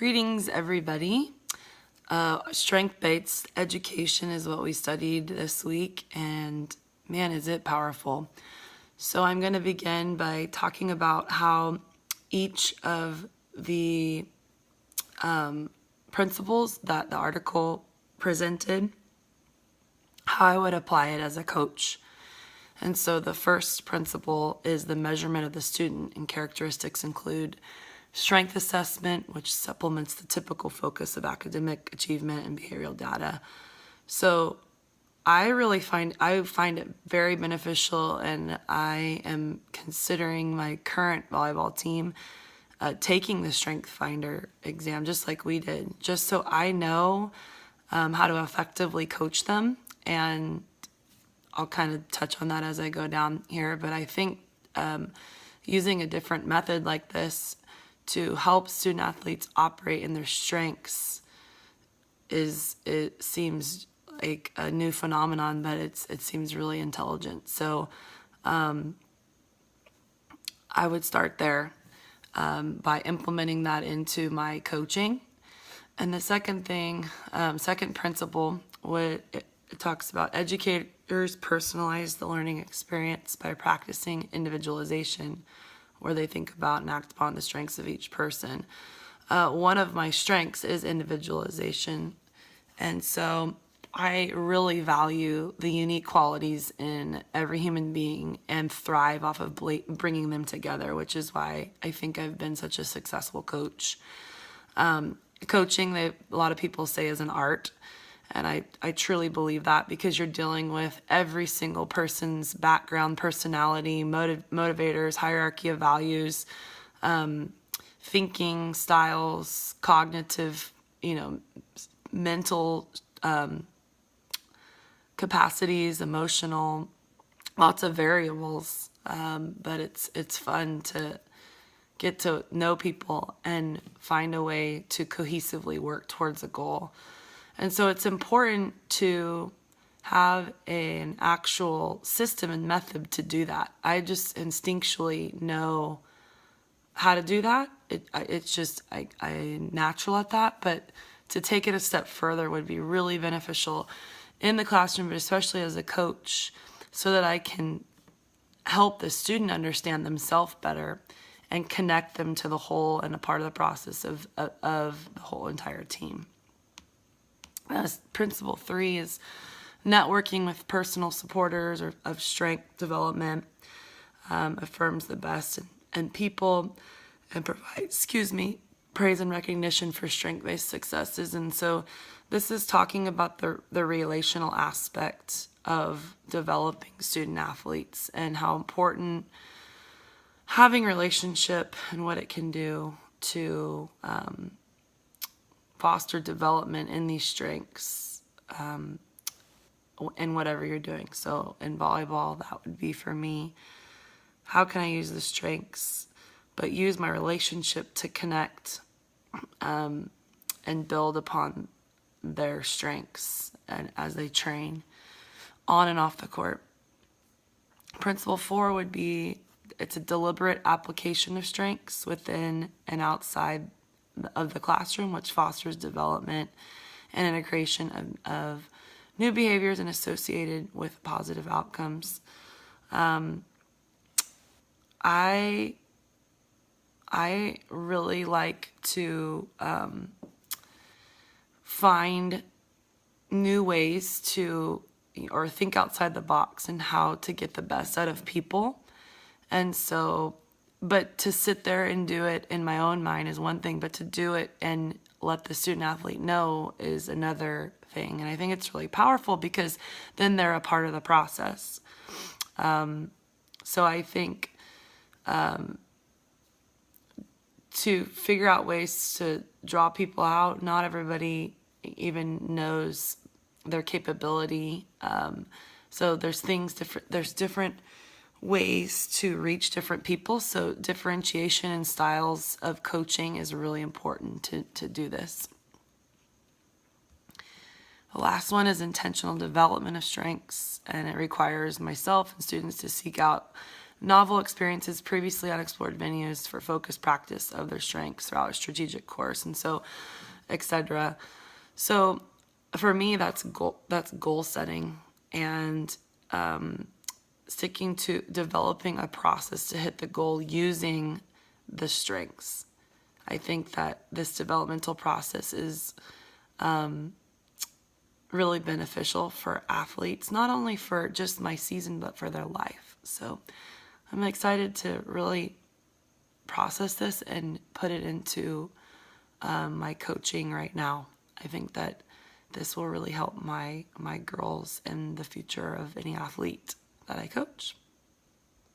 Greetings, everybody. Strength-based education is what we studied this week, and man, is it powerful. So I'm going to begin by talking about how each of the principles that the article presented, how I would apply it as a coach. And so the first principle is the measurement of the student, and characteristics include strength assessment, which supplements the typical focus of academic achievement and behavioral data. So I find it very beneficial, and I am considering my current volleyball team taking the Strength Finder exam, just like we did, just so I know how to effectively coach them. And I'll kind of touch on that as I go down here, but I think using a different method like this to help student athletes operate in their strengths it seems like a new phenomenon, but it seems really intelligent. So I would start there by implementing that into my coaching. And the second thing, second principle, it talks about educators personalize the learning experience by practicing individualization, where they think about and act upon the strengths of each person. One of my strengths is individualization. And so I really value the unique qualities in every human being and thrive off of bringing them together, which is why I think I've been such a successful coach. Coaching, a lot of people say, is an art. And I truly believe that, because you're dealing with every single person's background, personality, motivators, hierarchy of values, thinking styles, cognitive, mental capacities, emotional, lots of variables. But it's fun to get to know people and find a way to cohesively work towards a goal. And so it's important to have an actual system and method to do that. I just instinctually know how to do that. It's just, I'm natural at that, but to take it a step further would be really beneficial in the classroom, but especially as a coach, so that I can help the student understand themselves better and connect them to the whole and a part of the process of the whole entire team. Principle 3 is networking with personal supporters or of strength development, affirms the best in people, and provides, praise and recognition for strength-based successes. And so this is talking about the relational aspect of developing student athletes and how important having relationship and what it can do to foster development in these strengths in whatever you're doing. So in volleyball, that would be for me, how can I use the strengths, but use my relationship to connect and build upon their strengths and as they train on and off the court. Principle 4 would be, it's a deliberate application of strengths within and outside of the classroom, which fosters development and integration of new behaviors and associated with positive outcomes. I really like to find new ways to, or think outside the box and how to get the best out of people. And so, but to sit there and do it in my own mind is one thing, but to do it and let the student athlete know is another thing. And I think it's really powerful, because then they're a part of the process. So I think to figure out ways to draw people out, not everybody even knows their capability. So there's different ways to reach different people. So differentiation and styles of coaching is really important to do this. The last one is intentional development of strengths, and it requires myself and students to seek out novel experiences, previously unexplored venues for focused practice of their strengths throughout a strategic course, and so, etc. So for me, that's goal setting, and sticking to developing a process to hit the goal using the strengths. I think that this developmental process is really beneficial for athletes, not only for just my season, but for their life. So I'm excited to really process this and put it into my coaching right now. I think that this will really help my girls and the future of any athlete that I coach.